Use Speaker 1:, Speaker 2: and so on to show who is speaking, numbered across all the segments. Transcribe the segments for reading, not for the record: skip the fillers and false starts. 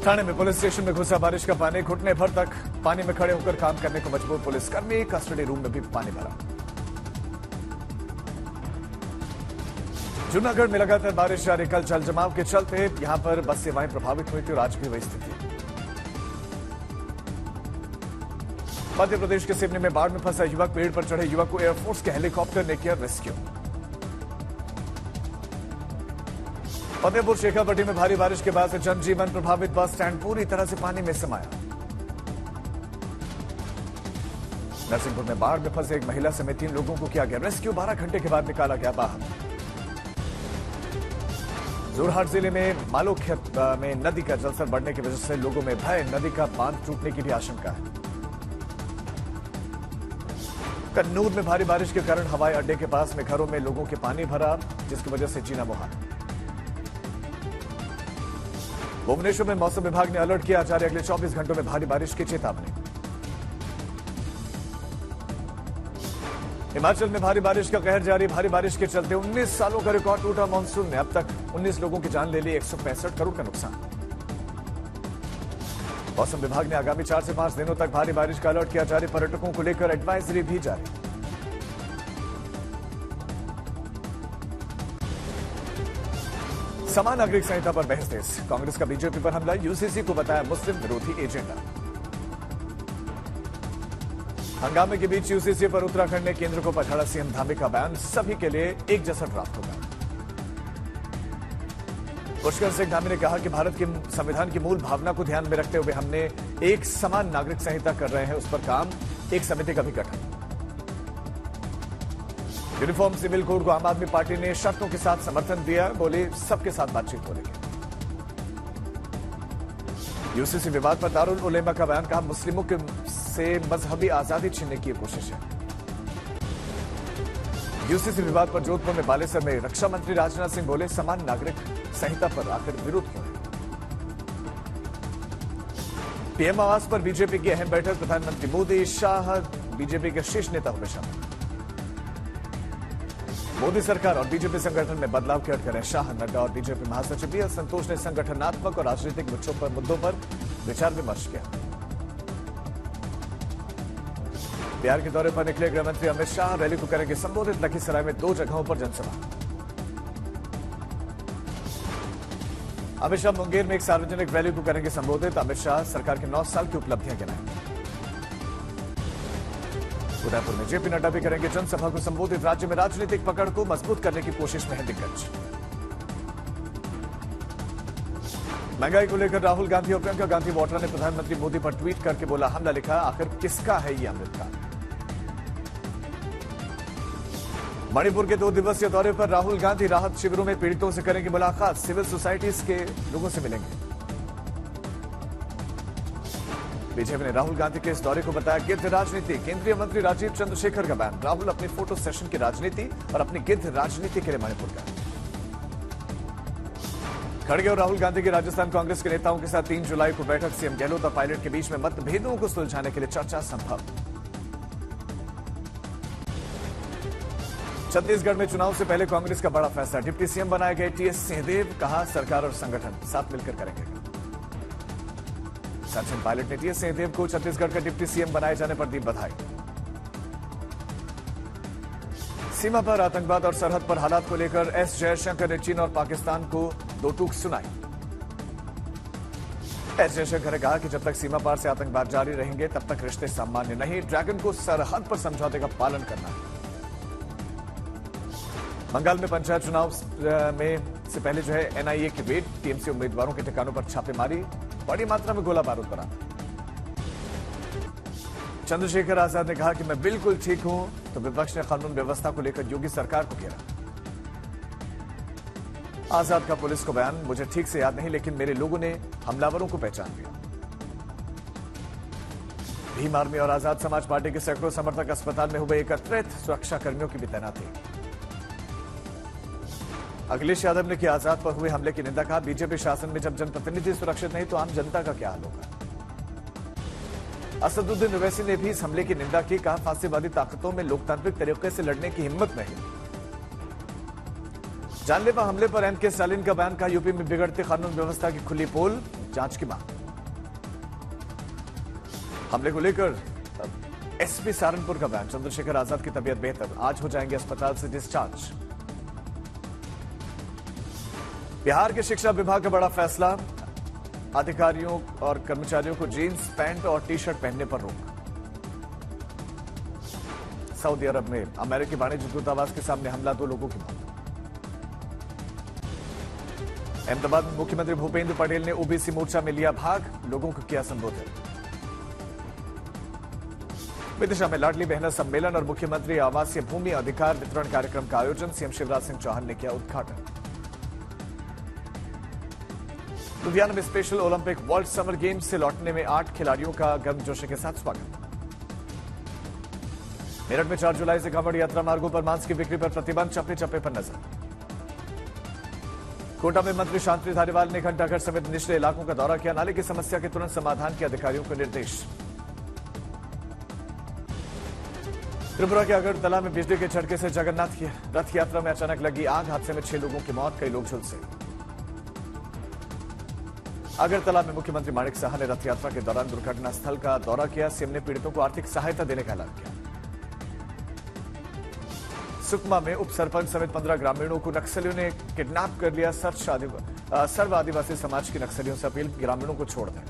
Speaker 1: ठाणे में police station में घुसा बारिश का पानी, घुटने भर तक पानी में खड़े होकर काम करने को मजबूर पुलिसकर्मी, कस्टडी रूम में भी पानी भरा। जूनागढ़ में लगातार बारिश जारी, कल जल जमाव के चलते यहां पर बस सेवाएं प्रभावित हुई थी और आज भी वही स्थिति है। मध्य प्रदेश के सिवनी में बाढ़ में फंसा युवक, पेड़ पर चढ़े युवक को एयरफोर्स के हेलीकॉप्टर ने किया रेस्क्यू। फतेहपुर शेखापट्टी में भारी बारिश के बाद से जनजीवन प्रभावित, बस स्टैंड पूरी तरह से पानी में समाया। नरसिंहपुर में बाढ़ में फंसे एक महिला समेत 3 लोगों को किया गया रेस्क्यू, 12 घंटे के बाद निकाला गया बाहर। जोरहाट जिले में मालोखेत में नदी का जलस्तर बढ़ने की वजह से लोगों में भय, नदी का बांध टूटने की भी आशंका है। कन्नूर में भारी बारिश के कारण हवाई अड्डे के पास में घरों में लोगों के पानी भरा, जिसकी वजह से जीना मुहाल। भुवनेश्वर में मौसम विभाग ने अलर्ट किया, जारी अगले 24 घंटों में भारी बारिश की चेतावनी। हिमाचल में भारी बारिश का कहर जारी, भारी बारिश के चलते 19 सालों का रिकॉर्ड टूटा। मानसून ने अब तक 19 लोगों की जान ले ली, 165 करोड़ का नुकसान। मौसम विभाग ने आगामी 4 से 5 दिनों तक भारी बारिश का अलर्ट किया जारी, पर्यटकों को लेकर एडवाइजरी भी जारी। समान नागरिक संहिता पर बहस तेज, कांग्रेस का बीजेपी पर हमला, यूसीसी को बताया मुस्लिम विरोधी एजेंडा। हंगामे के बीच यूसीसी पर उत्तराखंड ने केंद्र को पछाड़ा, सीएम धामी का बयान सभी के लिए एक जैसा ड्राफ्ट होगा। पुष्कर सिंह धामी ने कहा कि भारत के संविधान की मूल भावना को ध्यान में रखते हुए हमने एक समान नागरिक संहिता कर रहे हैं, उस पर काम, एक समिति का भी गठन। यूनिफॉर्म सिविल कोड को आम आदमी पार्टी ने शर्तों के साथ समर्थन दिया, बोले सबके साथ बातचीत हो रही है। यूसीसी विवाद पर दारुल उलेमा का बयान, कहा मुस्लिमों के से मजहबी आजादी छीनने की कोशिश है। यूसीसी विवाद पर जोधपुर में बालेसर में रक्षा मंत्री राजनाथ सिंह बोले समान नागरिक संहिता पर आखिर विरोध क्यों है। पीएम आवास पर बीजेपी की अहम बैठक, प्रधानमंत्री मोदी, शाह, बीजेपी के शीर्ष नेता हुए शामिल। मोदी सरकार और बीजेपी संगठन में बदलाव की अटकलें, शाह, नड्डा और बीजेपी महासचिव बीएल संतोष ने संगठनात्मक और राजनीतिक मुद्दों पर विचार विमर्श किया। बिहार के दौरे पर निकले गृहमंत्री अमित शाह, रैली को करेंगे संबोधित, लखीसराय में 2 जगहों पर जनसभा। अमित शाह मुंगेर में एक सार्वजनिक रैली को करेंगे संबोधित, अमित शाह सरकार के 9 साल की उपलब्धियां गिनाएंगे। उदयपुर में जेपी नड्डा भी करेंगे जनसभा को संबोधित, राज्य में राजनीतिक पकड़ को मजबूत करने की कोशिश में है दिग्गज। महंगाई को लेकर राहुल गांधी और प्रियंका गांधी वाड्रा ने प्रधानमंत्री मोदी पर ट्वीट करके बोला हमला, लिखा आखिर किसका है ये अमृतकाल। मणिपुर के 2 दिवसीय दौरे पर राहुल गांधी राहत शिविरों में पीड़ितों से करेंगे मुलाकात, सिविल सोसाइटीज के लोगों से मिलेंगे। बीजेपी ने राहुल गांधी के इस दौरे को बताया गिद्ध राजनीति, केंद्रीय मंत्री राजीव चंद्रशेखर का बयान, राहुल अपनी फोटो सेशन की राजनीति और अपनी गिद्ध राजनीति के लिए मणिपुर का। खड़गे और राहुल गांधी की राजस्थान कांग्रेस के नेताओं के साथ 3 जुलाई को बैठक, सीएम गहलोत और पायलट के बीच में मतभेदों को सुलझाने के लिए चर्चा संभव। छत्तीसगढ़ में चुनाव से पहले कांग्रेस का बड़ा फैसला, डिप्टी सीएम बनाए गए टीएस सिंहदेव, कहा सरकार और संगठन साथ मिलकर करेंगे। सचिन पायलट ने टीएस सिंहदेव को छत्तीसगढ़ का डिप्टी सीएम बनाए जाने पर दी बधाई। सीमा पर आतंकवाद और सरहद पर हालात को लेकर एस जयशंकर ने चीन और पाकिस्तान को 2 टूक सुनाई। एस जयशंकर ने कहा कि जब तक सीमा पार से आतंकवाद जारी रहेंगे तब तक रिश्ते सामान्य नहीं, ड्रैगन को सरहद पर समझौते का पालन करना है। बंगाल में पंचायत चुनाव में से पहले एनआईए की रेड, टीएमसी उम्मीदवारों के ठिकानों पर छापेमारी, बड़ी मात्रा में गोला बारूद बरामद। चंद्रशेखर आजाद ने कहा कि मैं बिल्कुल ठीक हूं, तो विपक्ष ने कानून व्यवस्था को लेकर योगी सरकार को घेरा। आजाद का पुलिस को बयान, मुझे ठीक से याद नहीं लेकिन मेरे लोगों ने हमलावरों को पहचान लिया। भीम आर्मी और आजाद समाज पार्टी के सैकड़ों समर्थक अस्पताल में हुए एकत्रित, सुरक्षा कर्मियों की भी तैनाती। अखिलेश यादव ने किया आजाद पर हुए हमले की निंदा, कहा बीजेपी शासन में जब जनप्रतिनिधि सुरक्षित नहीं तो आम जनता का क्या हाल होगा। असदुद्दीन ओवैसी ने भी इस हमले की निंदा की, कहा फांसीवादी ताकतों में लोकतांत्रिक तरीके से लड़ने की हिम्मत नहीं। जानलेवा हमले पर एम के स्टालिन का बयान, कहा यूपी में बिगड़ती कानून व्यवस्था की खुली पोल, जांच की मांग। हमले को लेकर एसपी सहारनपुर का बयान, चंद्रशेखर आजाद की तबीयत बेहतर, आज हो जाएंगे अस्पताल से डिस्चार्ज। बिहार के शिक्षा विभाग का बड़ा फैसला, अधिकारियों और कर्मचारियों को जींस पैंट और टी शर्ट पहनने पर रोक। सऊदी अरब में अमेरिकी वाणिज्य दूतावास के सामने हमला, 2 लोगों की मौत। अहमदाबाद में मुख्यमंत्री भूपेंद्र पटेल ने ओबीसी मोर्चा में लिया भाग, लोगों को किया संबोधित। विदिशा में लाडली बहना सम्मेलन और मुख्यमंत्री आवासीय भूमि अधिकार वितरण कार्यक्रम का आयोजन, सीएम शिवराज सिंह चौहान ने किया उद्घाटन। लुधियाना में special Olympic world summer games से लौटने में 8 खिलाड़ियों का गर्मजोशी के साथ स्वागत। मेरठ में 4 जुलाई से कांवड़ यात्रा मार्गों पर मांस की बिक्री पर प्रतिबंध, चप्पे चप्पे पर नजर। कोटा में मंत्री शांति धारीवाल ने घंटाघर समेत निचले इलाकों का दौरा किया, नाले की समस्या के तुरंत समाधान के अधिकारियों को निर्देश। त्रिपुरा के अगरतला में बिजली के झटके से जगन्नाथ की रथ यात्रा में अचानक लगी आग, हादसे में 6 लोगों की मौत, कई लोग झुलसे। अगरतला में मुख्यमंत्री माणिक साहा ने रथ यात्रा के दौरान दुर्घटना स्थल का दौरा किया, सीएम ने पीड़ितों को आर्थिक सहायता देने का ऐलान किया। सुकमा में उप सरपंच समेत 15 ग्रामीणों को नक्सलियों ने किडनैप कर लिया, सर्व आदिवासी समाज की नक्सलियों से अपील, ग्रामीणों को छोड़ दें।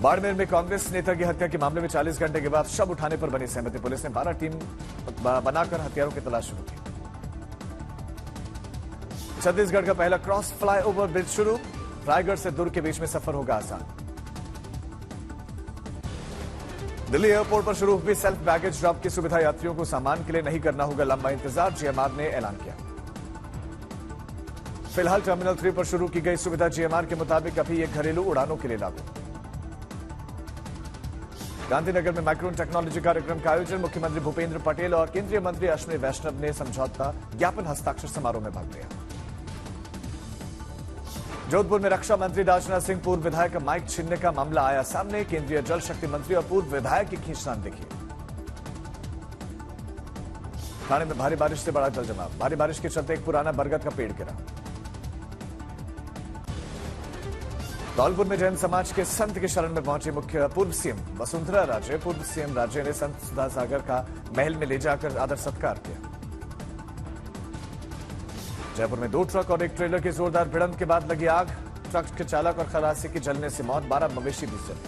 Speaker 1: बाड़मेर में कांग्रेस नेता की हत्या के मामले में 40 घंटे के बाद शव उठाने पर बनी सहमति, पुलिस ने 12 टीम बनाकर हथियारों की तलाश शुरू की। छत्तीसगढ़ का पहला क्रॉस फ्लाईओवर ब्रिज शुरू, रायगढ़ से दुर्ग के बीच में सफर होगा आसान। दिल्ली एयरपोर्ट पर शुरू हुई सेल्फ बैगेज ड्रॉप की सुविधा, यात्रियों को सामान के लिए नहीं करना होगा लंबा इंतजार, जीएमआर ने ऐलान किया। फिलहाल टर्मिनल 3 पर शुरू की गई सुविधा जीएमआर के मुताबिक अभी ये घरेलू उड़ानों के लिए लागू। गांधीनगर में माइक्रोन टेक्नोलॉजी कार्यक्रम का आयोजन, मुख्यमंत्री भूपेंद्र पटेल और केंद्रीय मंत्री अश्विनी वैष्णव ने समझौता ज्ञापन हस्ताक्षर समारोह में भाग लिया। जोधपुर में रक्षा मंत्री राजनाथ सिंह पूर्व विधायक का माइक छीनने का मामला आया सामने, केंद्रीय जल शक्ति मंत्री और पूर्व विधायक की खींचतान देखी। थाने में भारी बारिश से बड़ा जल जमाव, भारी बारिश के चलते एक पुराना बरगद का पेड़ गिरा। धौलपुर में जैन समाज के संत के शरण में पहुंचे मुख्य पूर्व सीएम वसुंधरा राजे, पूर्व सीएम राजे ने संत सुधा सागर का महल में ले जाकर आदर सत्कार किया। जयपुर में 2 ट्रक और एक ट्रेलर की जोरदार भिड़ंत के बाद लगी आग, ट्रक के चालक और खलासी की जलने से मौत, 12 मवेशी भी जले।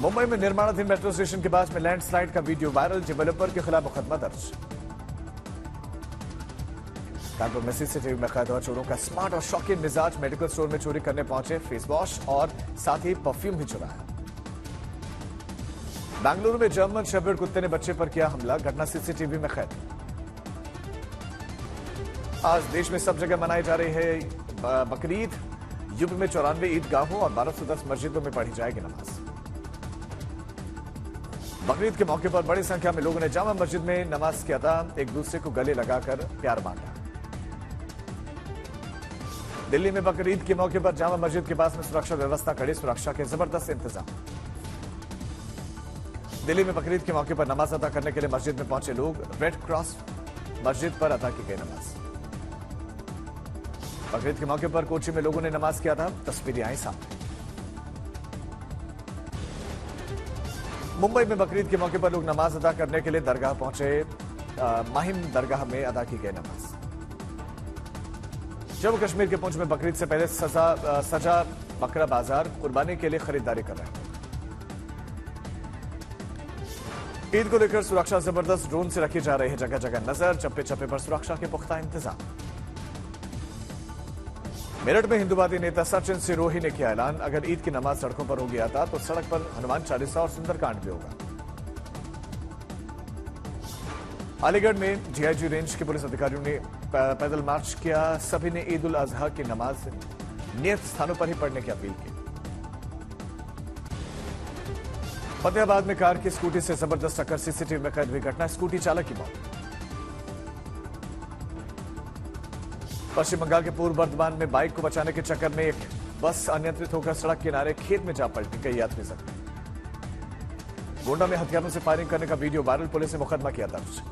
Speaker 1: मुंबई में निर्माणाधीन मेट्रो स्टेशन के पास में लैंडस्लाइड का वीडियो वायरल, डेवलपर के खिलाफ मुकदमा दर्ज। कानपुर में सीसीटीवी में कैद हुआ चोरों का स्मार्ट और शौकीन मिजाज, मेडिकल स्टोर में चोरी करने पहुंचे, फेस वॉश और साथ ही परफ्यूम भी चुराया। बेंगलुरु में जर्मन शेफर्ड कुत्ते ने बच्चे पर किया हमला, घटना सीसीटीवी में कैद। आज देश में सब जगह मनाई जा रही है बकरीद, यूपी में 94 ईदगाहों और 1210 मस्जिदों में पढ़ी जाएगी नमाज। बकरीद के मौके पर बड़ी संख्या में लोगों ने जामा मस्जिद में नमाज की अदा, एक दूसरे को गले लगाकर प्यार बांटा। दिल्ली में बकरीद के मौके पर जामा मस्जिद के पास में सुरक्षा व्यवस्था कड़ी, सुरक्षा के जबरदस्त इंतजाम। दिल्ली में बकरीद के मौके पर नमाज अदा करने के लिए मस्जिद में पहुंचे लोग, रेड क्रॉस मस्जिद पर अदा की गई नमाज। बकरीद के मौके पर कोची में लोगों ने नमाज किया था, तस्वीरें आई सामने। मुंबई में बकरीद के मौके पर लोग नमाज अदा करने के लिए दरगाह पहुंचे, माहिम दरगाह में अदा की गई नमाज। जम्मू कश्मीर के पुंछ में बकरीद से पहले सजा बकरा बाजार कुर्बानी के लिए खरीदारी कर रहे हैं। ईद को लेकर सुरक्षा जबरदस्त, ड्रोन से रखी जा रही है जगह जगह नजर, चप्पे चप्पे पर सुरक्षा के पुख्ता इंतजाम। मेरठ में हिंदूवादी नेता सचिन सिरोही ने किया ऐलान, अगर ईद की नमाज सड़कों पर होगी अदा तो सड़क पर हनुमान चालीसा और सुंदरकांड भी होगा। अलीगढ़ में जीआईजी रेंज के पुलिस अधिकारियों ने पैदल मार्च किया, सभी ने ईद उल अजहा की नमाज नियत स्थानों पर ही पढ़ने की अपील की। फतेहाबाद में कार की स्कूटी से जबरदस्त टक्कर, सीसीटीवी में कैद हुई घटना, स्कूटी चालक की मौत। पश्चिम बंगाल के पूर्व बर्धमान में बाइक को बचाने के चक्कर में एक बस अनियंत्रित होकर सड़क किनारे खेत में जा पलटी, कई यात्री जख्मी। गोंडा में हथियारों से फायरिंग करने का वीडियो वायरल, पुलिस ने मुकदमा किया दर्ज।